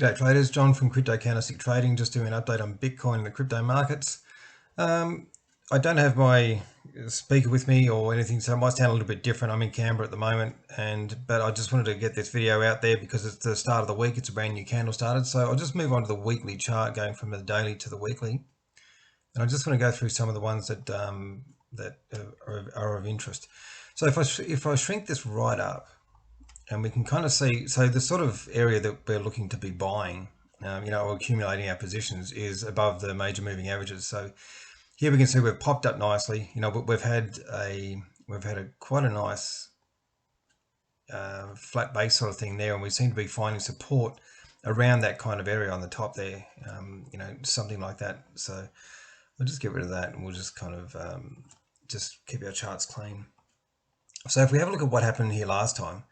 G'day traders, John from Crypto Candlestick Trading, just doing an update on Bitcoin and the crypto markets. I don't have my speaker with me or anything, so it might sound a little bit different. I'm in Canberra at the moment, but I just wanted to get this video out there because it's the start of the week. It's a brand new candle started, so I'll just move on to the weekly chart, going from the daily to the weekly. And I just want to go through some of the ones that are of interest. So if I shrink this right up, and we can kind of see, so the sort of area that we're looking to be buying, or accumulating our positions, is above the major moving averages. So here we can see we've popped up nicely. We've had a quite a nice flat base sort of thing there, and we seem to be finding support around that kind of area on the top there. Something like that. So we'll just get rid of that, and we'll just kind of just keep our charts clean. So if we have a look at what happened here last time.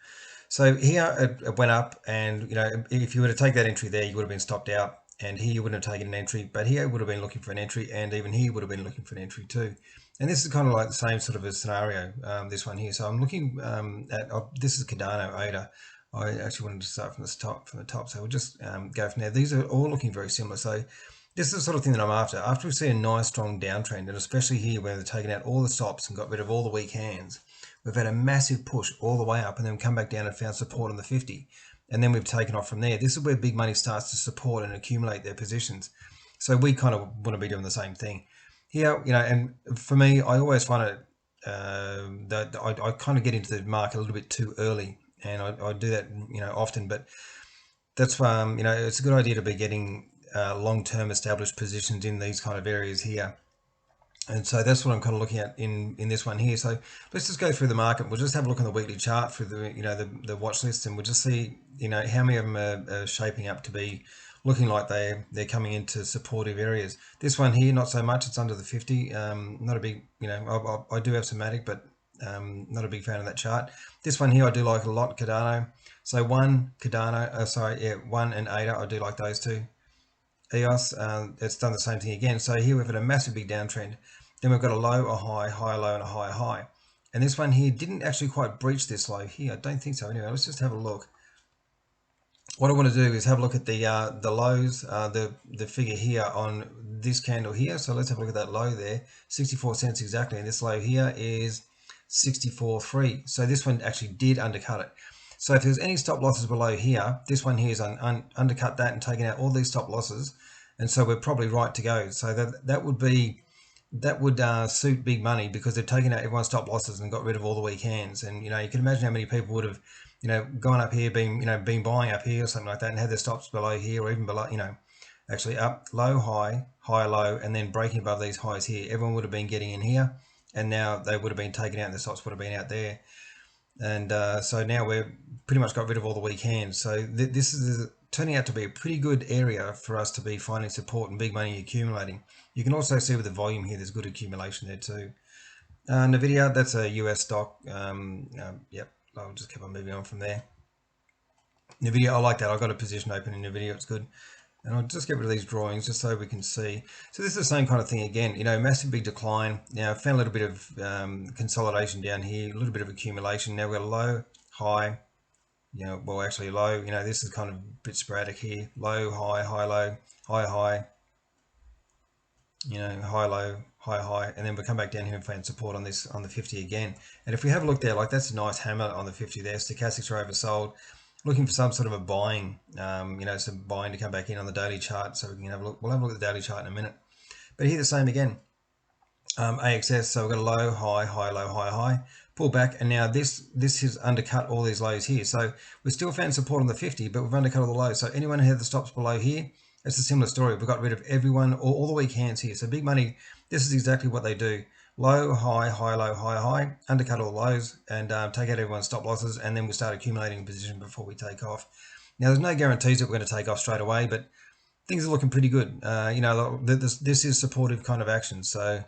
So here it went up, and if you were to take that entry there, you would have been stopped out, and here you wouldn't have taken an entry, but here would have been looking for an entry, and even here would have been looking for an entry too. And this is kind of like the same sort of a scenario, this one here. So I'm looking at, this is Cardano ADA. I actually wanted to start from the top, so we'll just go from there. These are all looking very similar. So this is the sort of thing that I'm after. After we see a nice strong downtrend, and especially here where they've taken out all the stops and got rid of all the weak hands, we've had a massive push all the way up and then come back down and found support on the 50. And then we've taken off from there. This is where big money starts to support and accumulate their positions. So we kind of want to be doing the same thing. Here, and for me, I always find it that I kind of get into the market a little bit too early. And I do that, often. But that's why, it's a good idea to be getting long-term established positions in these kind of areas here. And so that's what I'm kind of looking at in this one here. So let's just go through the market. We'll just have a look on the weekly chart through the watch list, and we'll just see how many of them are shaping up to be looking like they're coming into supportive areas. This one here, not so much. It's under the 50. Not a big, I do have some Matic, but not a big fan of that chart. This one here I do like a lot, Cardano. So one and ADA, I do like those two. EOS, it's done the same thing again. So here we've had a massive big downtrend. Then we've got a low, a high low, and a high. And this one here didn't actually quite breach this low here. I don't think so. Anyway, let's just have a look. What I want to do is have a look at the lows, the figure here on this candle here. So let's have a look at that low there, 64 cents exactly. And this low here is 64.3. So this one actually did undercut it. So if there's any stop losses below here, this one here is undercut that and taken out all these stop losses, and so we're probably right to go. So that would suit big money, because they've taken out everyone's stop losses and got rid of all the weak hands. And you can imagine how many people would have gone up here, been buying up here or something like that, and had their stops below here, or even below, actually up, low, high, low, and then breaking above these highs here. Everyone would have been getting in here, and now they would have been taken out, and the stops would have been out there. And so now we're pretty much got rid of all the weak hands. So this is turning out to be a pretty good area for us to be finding support and big money accumulating. You can also see with the volume here, there's good accumulation there too. Nvidia, that's a US stock. Yep, I'll just keep on moving on from there. Nvidia, I like that. I've got a position open in Nvidia, it's good. And I'll just get rid of these drawings just so we can see. So this is the same kind of thing again, massive big decline. Now I found a little bit of consolidation down here, a little bit of accumulation. Now we've got a low, high, well actually low, this is kind of a bit sporadic here. Low, high, low, high, high, low, high, and then we'll come back down here and find support on this, on the 50 again. And if we have a look there, like that's a nice hammer on the 50 there. Stochastics are oversold. Looking for some sort of a buying, some buying to come back in on the daily chart, so we can have a look. We'll have a look at the daily chart in a minute. But here the same again. AXS, so we've got a low, high, low, high, pull back, and now this has undercut all these lows here. So we still found support on the 50, but we've undercut all the lows. So anyone who had the stops below here, it's a similar story. We've got rid of everyone, all the weak hands here. So big money, this is exactly what they do. Low, high, low, high, undercut all lows, and take out everyone's stop losses, and then we'll start accumulating a position before we take off. Now, there's no guarantees that we're going to take off straight away, but things are looking pretty good. This is supportive kind of action, so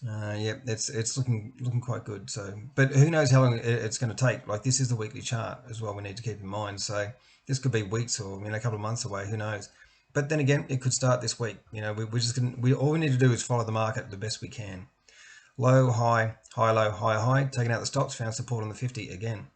yeah, it's looking quite good. So, but who knows how long it's going to take? Like, this is the weekly chart as well. We need to keep in mind. So this could be weeks or a couple of months away. Who knows? But then again, it could start this week. All we need to do is follow the market the best we can. Low, high, low, high, taking out the stops, found support on the 50 again.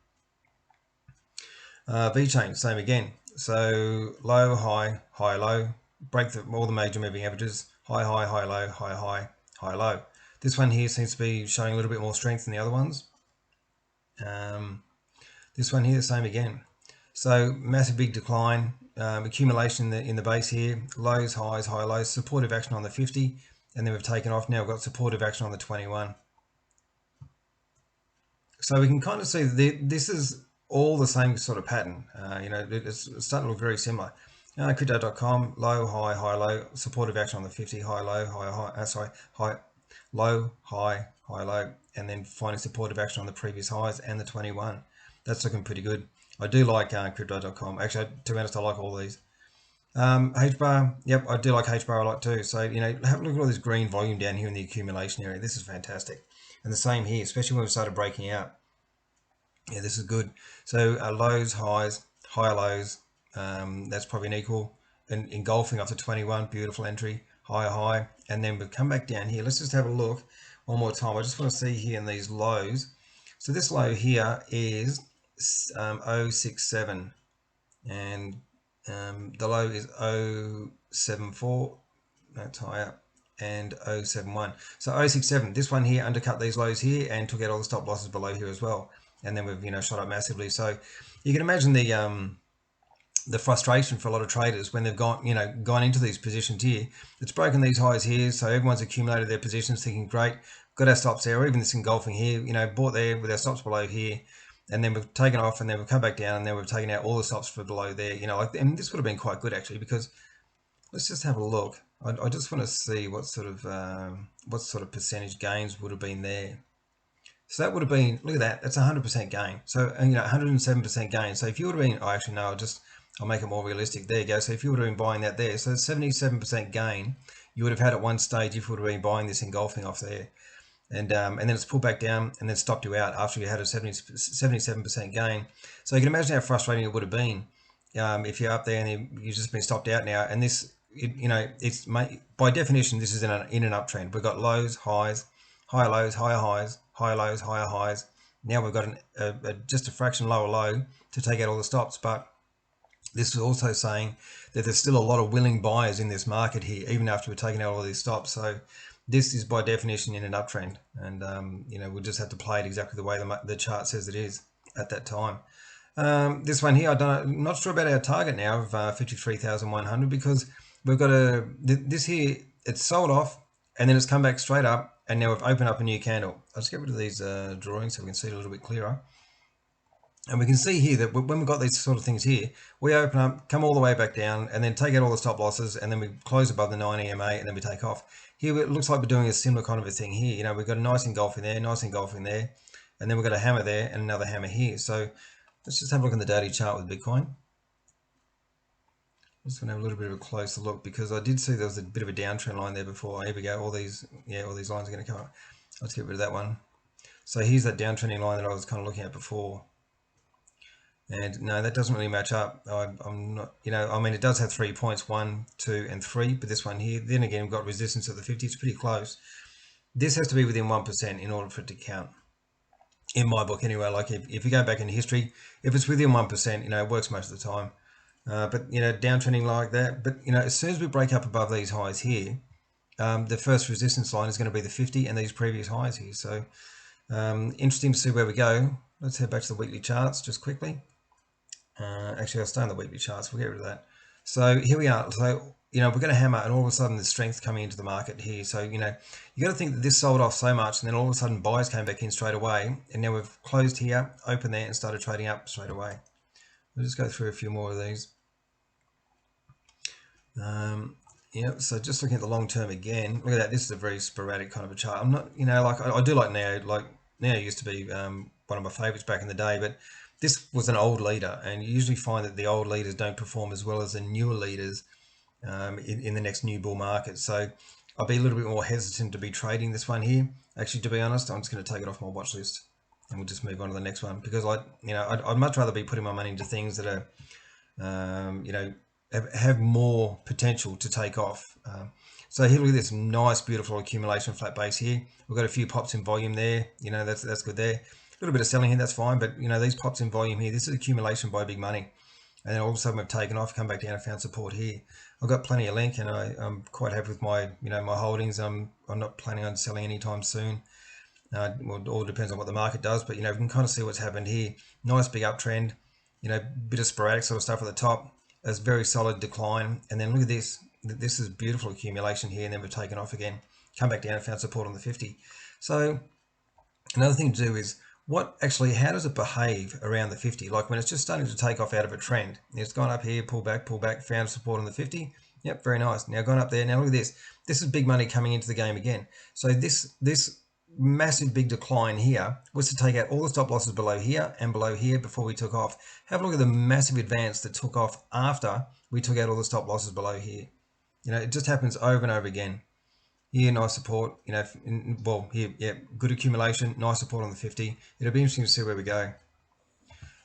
VeChain, same again. So low, high, high, low, break all the major moving averages, high, high, high, low, high, high, high, low. This one here seems to be showing a little bit more strength than the other ones. This one here, same again. So massive big decline, accumulation in the base here, lows, highs, high lows, supportive action on the 50, and then we've taken off. Now we've got supportive action on the 21. So we can kind of see that this is all the same sort of pattern. It's starting to look very similar. Crypto.com, low, high, high, low, supportive action on the 50, high, low, high, high, high, low, high, high, low, and then finding supportive action on the previous highs and the 21. That's looking pretty good. I do like crypto.com. Actually, to be honest, I like all these. H-bar, yep, I do like H-bar a lot too. So, have a look at all this green volume down here in the accumulation area. This is fantastic. And the same here, especially when we started breaking out. Yeah, this is good. So lows, highs, higher lows, that's probably an equal. And engulfing up to 21, beautiful entry, higher high. And then we'll come back down here. Let's just have a look one more time. I just want to see here in these lows. So this low here is 067 and the low is 074, that's higher, and 071. So 067, this one here undercut these lows here and took out all the stop losses below here as well. And then we've shot up massively. So you can imagine the frustration for a lot of traders when they've gone into these positions here. It's broken these highs here, so everyone's accumulated their positions thinking, great, got our stops there, or even this engulfing here, bought there with our stops below here, and then we've taken off, and then we've come back down, and then we've taken out all the stops for below there, and this would have been quite good actually, because let's just have a look. I just want to see what sort of percentage gains would have been there. So that would have been, look at that, that's 100% gain. So, 107% gain. So if you would have been, actually no, I'll make it more realistic. There you go. So if you would have been buying that there, so 77% gain you would have had at one stage if you would have been buying this engulfing off there. And then it's pulled back down and then stopped you out after you had a 77% gain. So you can imagine how frustrating it would have been if you're up there and you've just been stopped out now. And this, it's by definition, this is in an uptrend. We've got lows, highs, higher lows, higher highs, higher lows, higher highs. Now we've got just a fraction lower low to take out all the stops. But this is also saying that there's still a lot of willing buyers in this market here, even after we're taking out all these stops. So this is by definition in an uptrend, and we'll just have to play it exactly the way the chart says it is at that time. This one here, I'm not sure about our target now of 53,100, because we've got this here, it's sold off and then it's come back straight up, and now we've opened up a new candle. I'll just get rid of these drawings so we can see it a little bit clearer. And we can see here that when we've got these sort of things here, we open up, come all the way back down, and then take out all the stop losses, and then we close above the 9 EMA, and then we take off. Here it looks like we're doing a similar kind of a thing here. We've got a nice engulfing there, and then we've got a hammer there and another hammer here. So let's just have a look at the daily chart with Bitcoin. I'm just going to have a little bit of a closer look, because I did see there was a bit of a downtrend line there before. Here we go. All these lines are going to come up. Let's get rid of that one. So here's that downtrending line that I was kind of looking at before. And no, that doesn't really match up. I'm not, it does have 3 points, 1, 2, and 3, but this one here, then again, we've got resistance at the 50. It's pretty close. This has to be within 1% in order for it to count, in my book anyway. Like if you go back in history, if it's within 1%, it works most of the time. But downtrending like that. But as soon as we break up above these highs here, the first resistance line is going to be the 50 and these previous highs here. So interesting to see where we go. Let's head back to the weekly charts just quickly. Actually, I'll stay on the weekly charts. We'll get rid of that. So here we are. So we're going to hammer, and all of a sudden there's strength coming into the market here. So you got to think that this sold off so much, and then all of a sudden buyers came back in straight away, and now we've closed here, opened there, and started trading up straight away. We'll just go through a few more of these. So just looking at the long term again, look at that. This is a very sporadic kind of a chart. I'm not, I do like Neo. Like Neo used to be one of my favorites back in the day, but this was an old leader, and you usually find that the old leaders don't perform as well as the newer leaders in the next new bull market. So I'll be a little bit more hesitant to be trading this one here. Actually, to be honest, I'm just going to take it off my watch list, and we'll just move on to the next one, because I'd much rather be putting my money into things that are, have more potential to take off. So here, look at this nice, beautiful accumulation flat base here. We've got a few pops in volume there. That's good there. A little bit of selling here, that's fine. But these pops in volume here, this is accumulation by big money. and then all of a sudden we've taken off, come back down and found support here. I've got plenty of link, and I'm quite happy with my my holdings. I'm not planning on selling anytime soon. Well, it all depends on what the market does, but we can kind of see what's happened here. Nice big uptrend, bit of sporadic sort of stuff at the top. There's very solid decline, and then look at this. This is beautiful accumulation here, and then we've taken off again, come back down and found support on the 50. So another thing to do is how does it behave around the 50? Like when it's just starting to take off out of a trend. It's gone up here, pull back, found support on the 50. Yep, very nice. Now gone up there. Now look at this. This is big money coming into the game again. So this massive big decline here was to take out all the stop losses below here and below here before we took off. Have a look at the massive advance that took off after we took out all the stop losses below here. It just happens over and over again. Here, nice support, well, here, yeah, good accumulation, nice support on the 50. It'll be interesting to see where we go.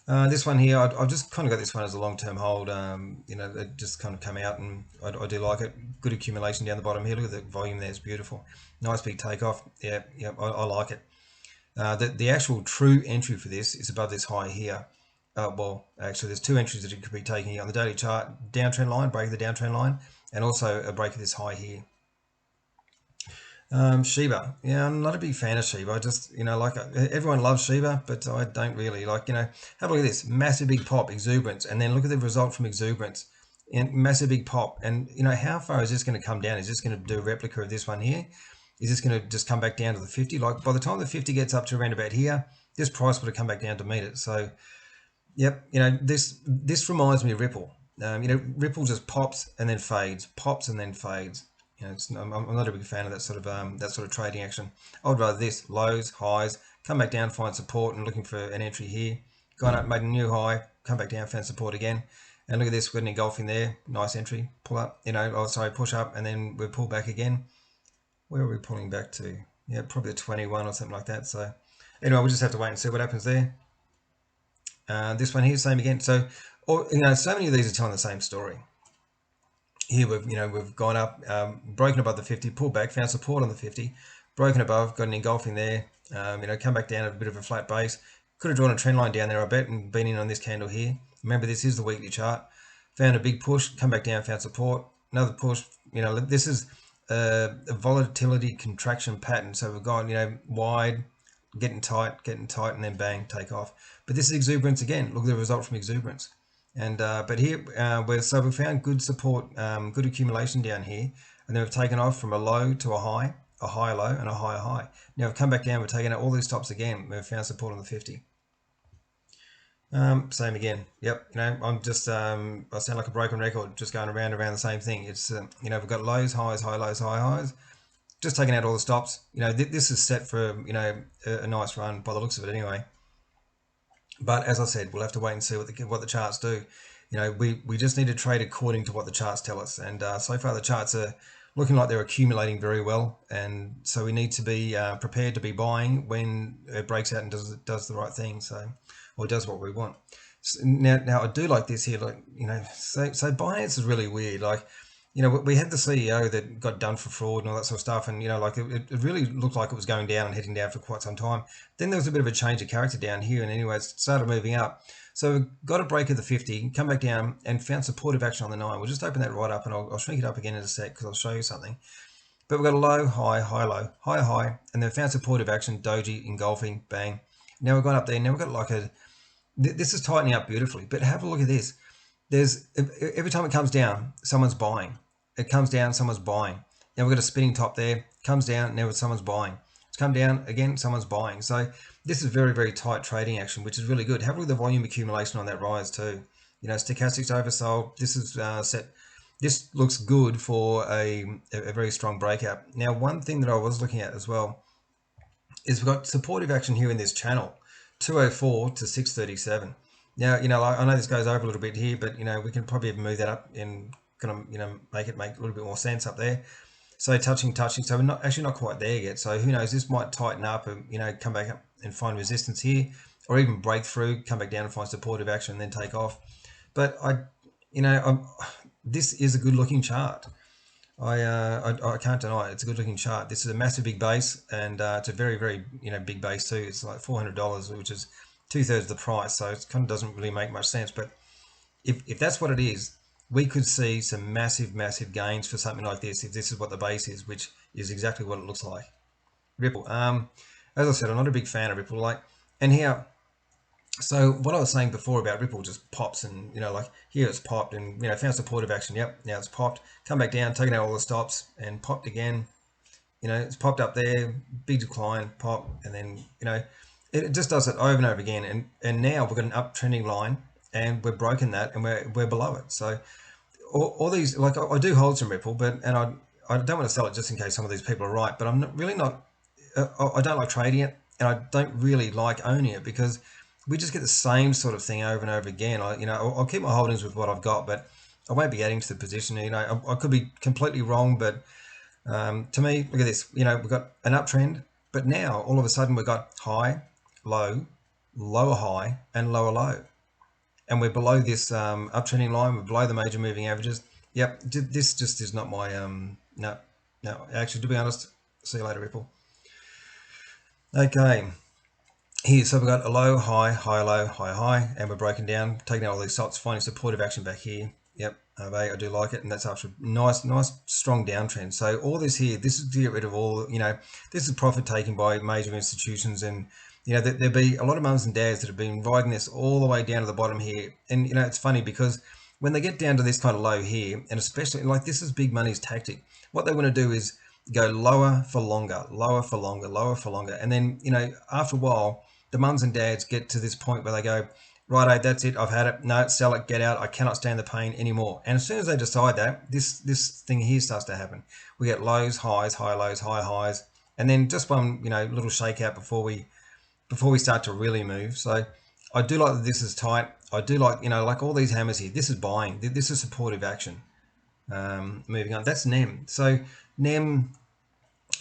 This one here, I've just kind of got this one as a long-term hold. It just kind of come out, and I do like it. Good accumulation down the bottom here. Look at the volume there, it's beautiful. Nice big takeoff. Yeah, I like it. The actual true entry for this is above this high here. Well, actually, there's two entries that you could be taking here on the daily chart. Downtrend line, break of the downtrend line, and also a break of this high here. Shiba, yeah, I'm not a big fan of Shiba. I just, like everyone loves Shiba, but I don't really like, have a look at this massive big pop, exuberance, and then look at the result from exuberance, and massive big pop. And how far is this going to come down? Is this going to do a replica of this one here? Is this going to just come back down to the 50? Like by the time the 50 gets up to around about here, this price would have come back down to meet it. So, yep, this reminds me of Ripple. Ripple just pops and then fades, pops and then fades. I'm not a big fan of that sort of trading action. I would rather this lows, highs, come back down, find support, and looking for an entry here. Gone up, made a new high, come back down, found support again. And look at this, we're engulfing there, nice entry, pull up, push up, and then we pull back again. Where are we pulling back to? Yeah, probably the 21 or something like that. So anyway, we'll just have to wait and see what happens there. This one here, same again. So, so many of these are telling the same story. Here we've gone up, broken above the 50, pulled back, found support on the 50, broken above, got an engulfing there, come back down at a bit of a flat base. Could have drawn a trend line down there, I bet, and been in on this candle here. Remember, this is the weekly chart. Found a big push, come back down, found support, another push. This is a volatility contraction pattern. So we've gone, wide, getting tight, and then bang, take off. But this is exuberance again. Look at the result from exuberance. And but here we found good support, good accumulation down here, and then we've taken off from a low to a high low, and a higher high. Now we've come back down, we've taken out all these stops again, we've found support on the 50. Same again. Yep. I'm just I sound like a broken record, just going around the same thing. It's we've got lows, highs, high lows, high highs. Just taking out all the stops. This is set for a nice run by the looks of it anyway. But as I said, we'll have to wait and see what the charts do. We just need to trade according to what the charts tell us. And so far the charts are looking like they're accumulating very well. And so we need to be prepared to be buying when it breaks out and does the right thing. Or does what we want. So now I do like this here. Like so Binance is really weird. Like we had the CEO that got done for fraud and all that sort of stuff, and it really looked like it was going down and heading down for quite some time. Then there was a bit of a change of character down here, and anyway, it started moving up. So we got a break of the 50, come back down, and found supportive action on the 9. We'll just open that right up, and I'll shrink it up again in a sec because I'll show you something. But we've got a low, high, high, low, high, high, and then found supportive action, doji, engulfing, bang. Now we've gone up there. Now we've got like this is tightening up beautifully. But have a look at this. Every time it comes down, someone's buying. It comes down, someone's buying. Now we've got a spinning top there, comes down, now someone's buying. It's come down, again, someone's buying. So this is very, very tight trading action, which is really good. Have a look at the volume accumulation on that rise too. Stochastics oversold. This is set. This looks good for a very strong breakout. Now, one thing that I was looking at as well is we've got supportive action here in this channel, 204 to 637. Now, I know this goes over a little bit here, but we can probably move that up and kind of make a little bit more sense up there. So touching. So we're not quite there yet. So who knows? This might tighten up and come back up and find resistance here, or even break through, come back down and find supportive action, and then take off. But this is a good looking chart. I can't deny it. It's a good looking chart. This is a massive big base, and it's a very, very big base too. It's like $400, which is 2/3 the price. So it kind of doesn't really make much sense. But if that's what it is, we could see some massive gains for something like this if this is what the base is, which is exactly what it looks like. Ripple. As I said, I'm not a big fan of Ripple. And here, so what I was saying before about Ripple just pops, and like here it's popped, and found supportive action. Yep, now it's popped, come back down, taken out all the stops, and popped again. It's popped up there, big decline, pop, and then it just does it over and over again. And now we've got an uptrending line, and we've broken that, and we're below it. So all these, like I do hold some Ripple, and I don't want to sell it just in case some of these people are right, but I'm really not. I don't like trading it, and I don't really like owning it because we just get the same sort of thing over and over again. I'll keep my holdings with what I've got, but I won't be adding to the position. I could be completely wrong, but to me, look at this. We've got an uptrend, but now all of a sudden we've got high, low, lower high, and lower low, and we're below this uptrending line. We're below the major moving averages. Yep, this just is not my no. Actually, to be honest, see you later, Ripple. Okay, here, so we've got a low, high, high, low, high, high, and we're broken down, taking out all these stops, finding supportive action back here. Yep, I do like it, and that's after a nice, strong downtrend. So all this here, this is to get rid of all, this is profit taken by major institutions, and there'll be a lot of mums and dads that have been riding this all the way down to the bottom here. And it's funny because when they get down to this kind of low here, and especially like this is big money's tactic, what they want to do is go lower for longer, lower for longer, lower for longer, and then after a while the mums and dads get to this point where they go, righto, that's it, I've had it, no, sell it, get out, I cannot stand the pain anymore. And as soon as they decide that, this thing here starts to happen. We get lows, highs, high lows, high highs, and then just one little shakeout before we start to really move. So I do like that this is tight. I do like like all these hammers here, this is buying, this is supportive action. Moving on, that's NEM. So NEM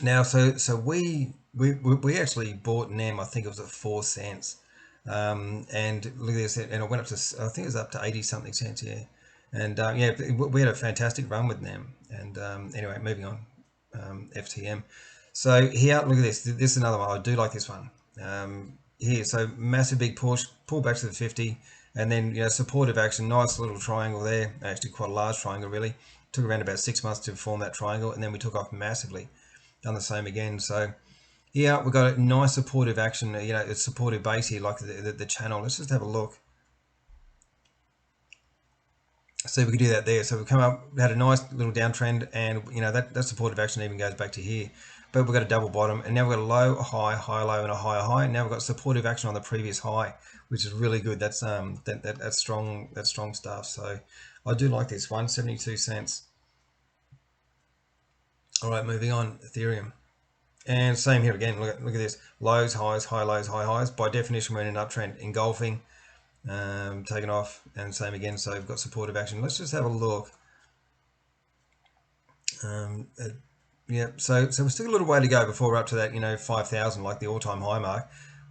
now, so we actually bought NEM. I think it was at 4 cents, and look at this, and it went up to, I think it was up to 80 something cents, yeah. And yeah, we had a fantastic run with NEM. And anyway, moving on, FTM. So here, look at this. This is another one. I do like this one. Here, so massive big push, pull back to the 50, and then supportive action, nice little triangle there. Actually, quite a large triangle, really. Took around about 6 months to form that triangle, and then we took off massively. Done the same again. So yeah, we've got a nice supportive action, it's supportive base here, like the channel. Let's just have a look. So we could do that there. So we've come up, we had a nice little downtrend, and that supportive action even goes back to here. But we've got a double bottom, and now we've got a low, a high, high, low, and a higher high. And now we've got supportive action on the previous high, which is really good. That's that's strong stuff. So I do like this one, 72 cents. All right, moving on, Ethereum. And same here again, look at this, lows, highs, high lows, high highs. By definition, we're in an uptrend, engulfing, taken off, and same again. So we've got supportive action. Let's just have a look. Yeah, so we're still a little way to go before we're up to that 5,000, like the all-time high mark.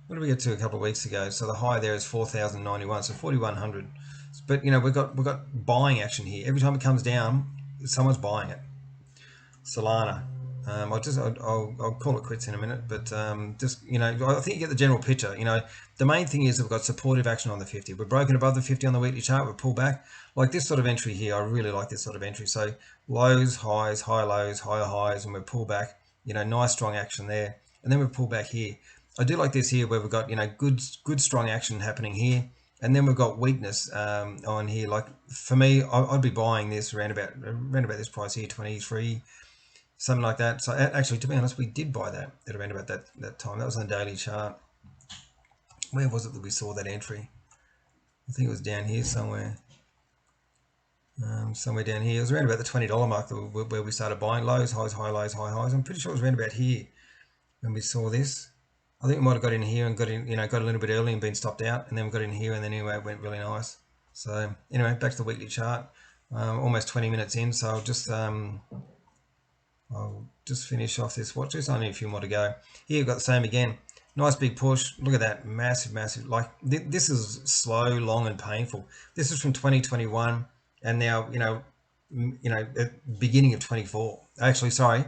What did we get to a couple of weeks ago? So the high there is 4,091, so 4,100. But we've got buying action here. Every time it comes down, someone's buying it. Solana. I'll call it quits in a minute, but just I think you get the general picture. The main thing is that we've got supportive action on the 50. We're broken above the 50 on the weekly chart. We're pulled back, like this sort of entry here. I really like this sort of entry. So lows, highs, high lows, higher highs, and we pull back. Nice strong action there, and then we pull back here. I do like this here where we've got good strong action happening here, and then we've got weakness on here. Like for me, I'd be buying this around about this price here, 23. Something like that. So actually, to be honest, we did buy that at around about that time. That was on the daily chart. Where was it that we saw that entry? I think it was down here somewhere. Somewhere down here. It was around about the $20 mark where we started buying lows, highs, high lows, high highs. I'm pretty sure it was around about here when we saw this. I think we might have got in here and got a little bit early and been stopped out, and then we got in here, and then anyway it went really nice. So anyway, back to the weekly chart. Almost 20 minutes in, so I'll just finish off this watch. There's only a few more to go. Here we've got the same again. Nice big push. Look at that. Massive. Like this is slow, long, and painful. This is from 2021, and now at beginning of 24. Actually, sorry,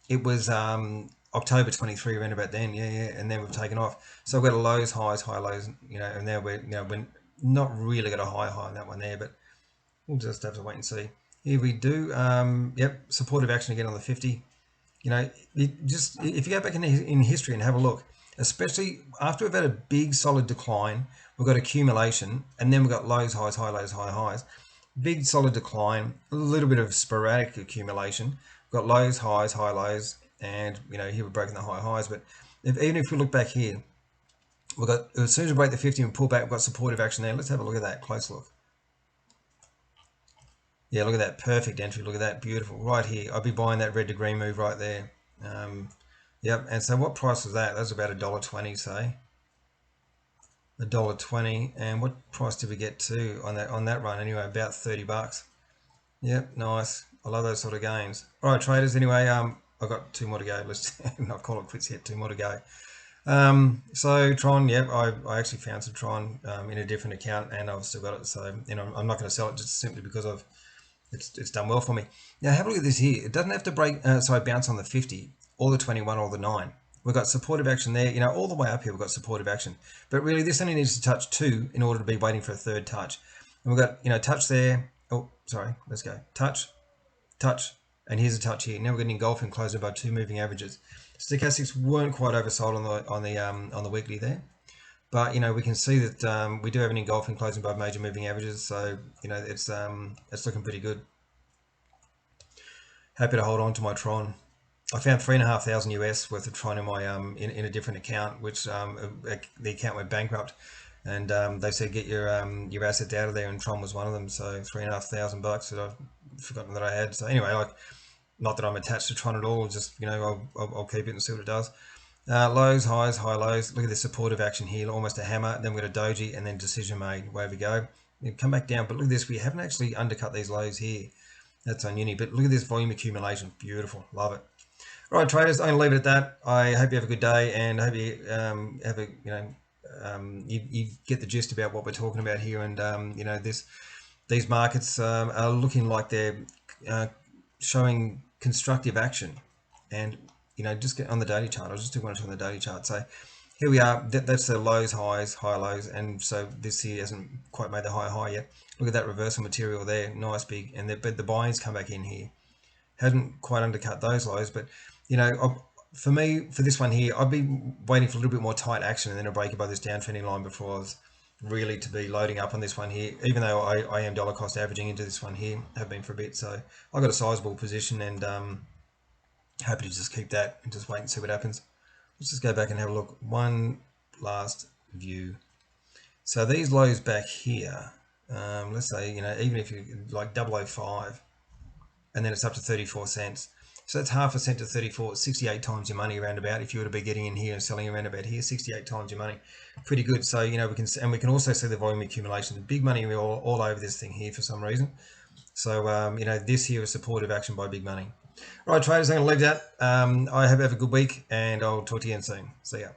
it was October 23, around about then. Yeah, and then we've taken off. So we've got a lows, highs, high lows. And now we're not really got a high on that one there, but We'll just have to wait and see. Here we do. Yep, supportive action again on the 50. You know, just if you go back in history and have a look, especially after we've had a big solid decline, we've got accumulation, and then we've got lows, highs, high lows, high highs. Big solid decline, a little bit of sporadic accumulation. We've got lows, highs, high lows, and you know here we're breaking the high highs. But even if we look back here, we've got as soon as we break the 50 and pull back, we've got supportive action there. Let's have a look at that, close look. Yeah, look at that, perfect entry. Look at that, beautiful. Right here, I'd be buying that red to green move right there. Yep, and so what price was that? That was about $1.20, say. $1.20, and what price did we get to on that run? Anyway, about 30 bucks. Yep, nice. I love those sort of games. All right, traders. Anyway, I've got 2 more to go. Let's not call it quits yet. 2 more to go. So Tron, yep, I actually found some Tron in a different account, and I've still got it. So you know, I'm not going to sell it just simply because of it's done well for me. Now have a look at this here. It doesn't have to bounce on the 50 or the 21 or the 9. We've got supportive action there. You know, all the way up here we've got supportive action. But really this only needs to touch 2 in order to be waiting for a third touch. And we've got, you know, touch there. Oh, sorry, let's go. Touch, touch, and here's a touch here. Now we're getting engulfed and closed above 2 moving averages. Stochastics weren't quite oversold on the weekly there. But you know we can see that we do have an engulfing closing above major moving averages, so you know it's looking pretty good. Happy to hold on to my Tron. I found 3,500 US worth of Tron in my in a different account, which the account went bankrupt, and they said get your assets out of there, and Tron was one of them. So 3,500 bucks that I've forgotten that I had. So anyway, like not that I'm attached to Tron at all, just you know I'll keep it and see what it does. Lows, highs, high lows. Look at the supportive action here, almost a hammer. Then we've got a doji and then decision made. Away we go. You come back down, but look at this. We haven't actually undercut these lows here. That's on uni, but look at this volume accumulation. Beautiful. Love it. All right, traders, I'm going to leave it at that. I hope you have a good day, and I hope you have a, you know, you get the gist about what we're talking about here. And, you know, these markets are looking like they're showing constructive action. And you know, just get on the daily chart. I'll just do one on the daily chart. So here we are. That's the lows, highs, high lows, and so this here hasn't quite made the high yet. Look at that reversal material there, nice big, and the buying's come back in here. Hasn't quite undercut those lows, but you know, for me, for this one here, I'd be waiting for a little bit more tight action and then a break above this downtrending line before I was really to be loading up on this one here. Even though I am dollar cost averaging into this one here, have been for a bit, so I got a sizable position and. Happy to just keep that and just wait and see what happens. Let's just go back and have a look. One last view. So these lows back here, let's say, you know, even if you like 0.005 and then it's up to 34 cents. So that's half a cent to 34, 68 times your money around about. If you were to be getting in here and selling around about here, 68 times your money. Pretty good. So, you know, we can also see the volume accumulation. Big money all over this thing here for some reason. So, you know, this here is supportive action by big money. All right, traders, I'm going to leave that. I hope you have a good week, and I'll talk to you again soon. See ya.